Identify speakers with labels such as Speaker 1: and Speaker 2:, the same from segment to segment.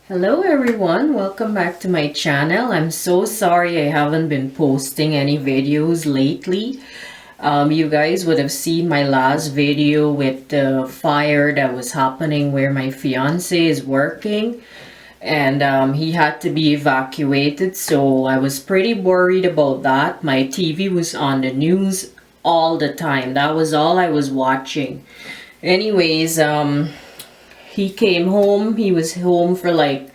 Speaker 1: Hello everyone, welcome back to my channel. I'm so sorry I haven't been posting any videos lately. You guys would have seen my last video with the fire that was happening where my fiance is working, and he had to be evacuated, so I was pretty worried about that. My TV was on the news all the time. That was all I was watching. Anyways, he came home. He was home for like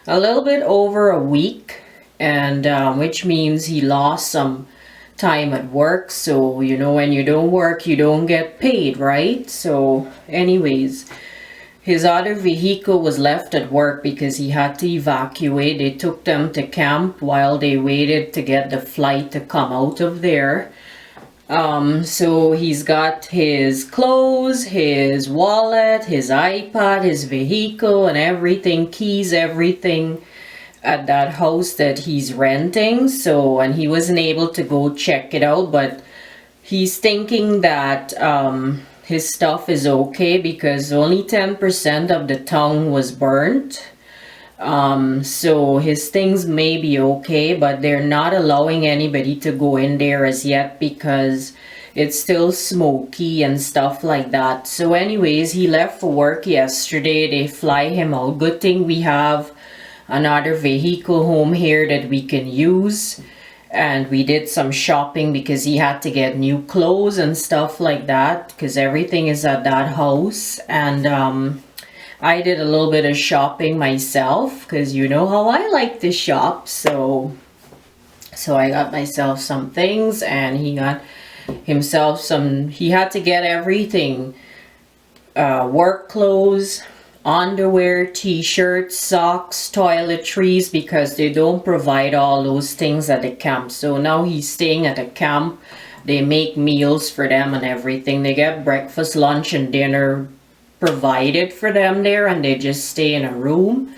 Speaker 1: a little bit over a week, and which means he lost some time at work. So when you don't work, you don't get paid, right? So anyways, his other vehicle was left at work because he had to evacuate. They took them to camp while they waited to get the flight to come out of there. So he's got his clothes, his wallet, his iPad, his vehicle, and everything, keys, everything at that house that he's renting. So, and he wasn't able to go check it out, but he's thinking that his stuff is okay because only 10% of the tongue was burnt. So his things may be okay, but they're not allowing anybody to go in there as yet because it's still smoky and stuff like that. So anyways, he left for work yesterday. They fly him out. Good thing we have another vehicle home here that we can use. And we did some shopping because he had to get new clothes and stuff like that because everything is at that house. And I did a little bit of shopping myself because you know how I like to shop. So I got myself some things, and he got himself some. He had to get everything: work clothes, underwear, t-shirts, socks, toiletries, because they don't provide all those things at the camp. So now he's staying at a camp. They make meals for them and everything. They get breakfast, lunch, and dinner provided for them there, and they just stay in a room.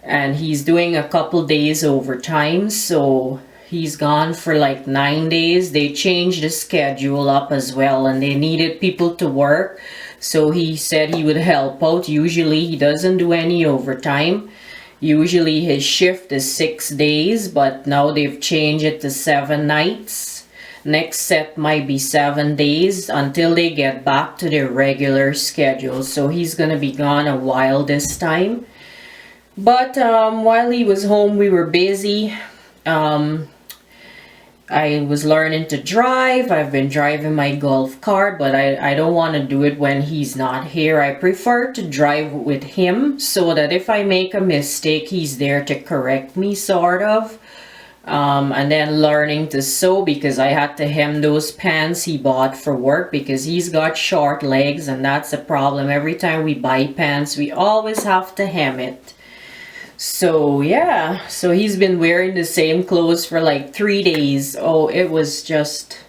Speaker 1: And he's doing a couple days overtime, so he's gone for like 9 days. They changed the schedule up as well, and they needed people to work, so he said he would help out. Usually he doesn't do any overtime. Usually his shift is 6 days, but now they've changed it to 7 nights. Next set might be 7 days until they get back to their regular schedule. So he's gonna be gone a while this time. But while he was home, we were busy. I was learning to drive. I've been driving my golf cart, but I don't want to do it when he's not here. I prefer to drive with him so that if I make a mistake, he's there to correct me, sort of. And then learning to sew, because I had to hem those pants he bought for work because he's got short legs, and that's a problem. Every time we buy pants, we always have to hem it. So yeah, so he's been wearing the same clothes for like 3 days. Oh, it was just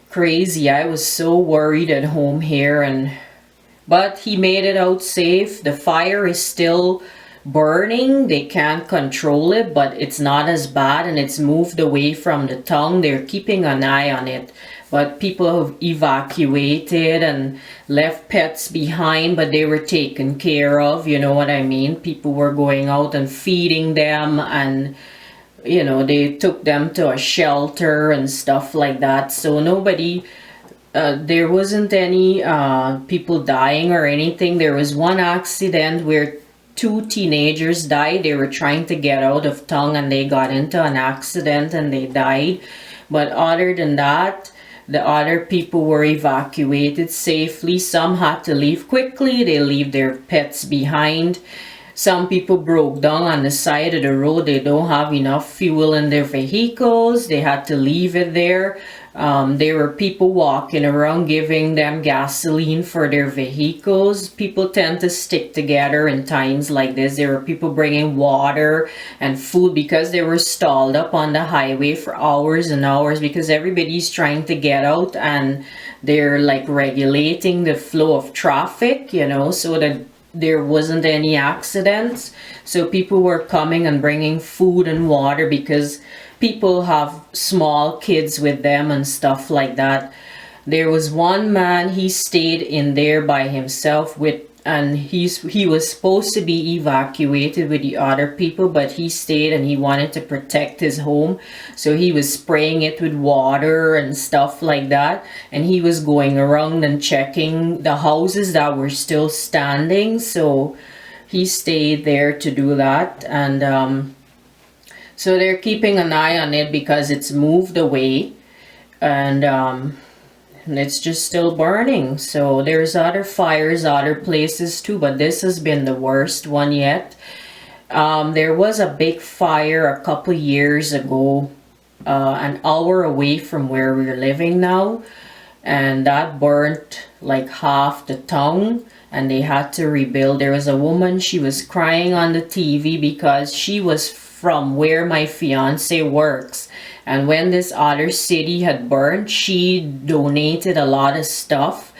Speaker 1: crazy. I was so worried at home here, but he made it out safe. The fire is still burning. They can't control it, but it's not as bad, and it's moved away from the tongue. They're keeping an eye on it, but people have evacuated and left pets behind, but they were taken care of, you know what I mean? People were going out and feeding them, and they took them to a shelter and stuff like that. So nobody, there wasn't any people dying or anything. There was one accident where 2 teenagers died. They were trying to get out of tongue, and they got into an accident and they died. But other than that, the other people were evacuated safely. Some had to leave quickly. They leave their pets behind. Some people broke down on the side of the road. They don't have enough fuel in their vehicles. They had to leave it there. There were people walking around giving them gasoline for their vehicles. People tend to stick together in times like this. There were people bringing water and food because they were stalled up on the highway for hours and hours because everybody's trying to get out, and they're like regulating the flow of traffic, so that there wasn't any accidents. So people were coming and bringing food and water because people have small kids with them and stuff like that. There was one man, he stayed in there by himself with and he was supposed to be evacuated with the other people, but he stayed and he wanted to protect his home, so he was spraying it with water and stuff like that, and he was going around and checking the houses that were still standing, so he stayed there to do that. And so they're keeping an eye on it because it's moved away, and it's just still burning. So there's other fires other places too, but this has been the worst one yet. There was a big fire a couple years ago, an hour away from where we're living now, and that burnt like half the town, and they had to rebuild. There was a woman, she was crying on the TV because she was from where my fiance works, and when this other city had burned, she donated a lot of stuff,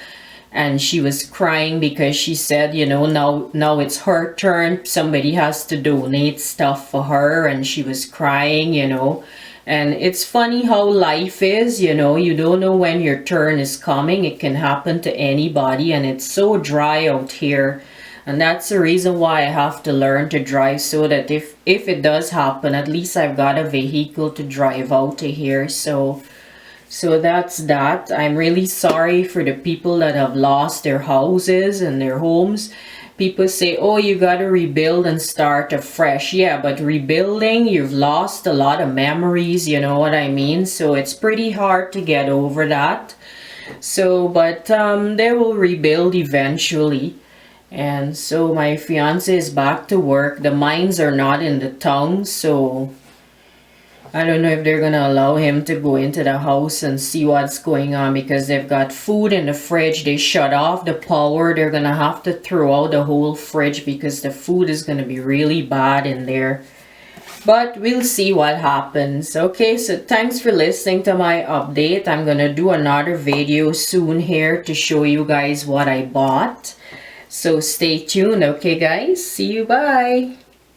Speaker 1: and she was crying because she said, you know, now it's her turn, somebody has to donate stuff for her, and she was crying, you know. And it's funny how life is, you know, you don't know when your turn is coming. It can happen to anybody, and it's so dry out here. And that's the reason why I have to learn to drive, so that if it does happen, at least I've got a vehicle to drive out to here. So that's that. I'm really sorry for the people that have lost their houses and their homes. People say, oh, you got to rebuild and start afresh. Yeah, but rebuilding, you've lost a lot of memories, you know what I mean? So it's pretty hard to get over that. So, but they will rebuild eventually. And so my fiance is back to work. The mines are not in the town, so I don't know if they're gonna allow him to go into the house and see what's going on, because they've got food in the fridge. They shut off the power. They're gonna have to throw out the whole fridge because the food is gonna be really bad in there. But we'll see what happens. Okay, so thanks for listening to my update. I'm gonna do another video soon here to show you guys what I bought. So stay tuned, okay guys? See you, bye!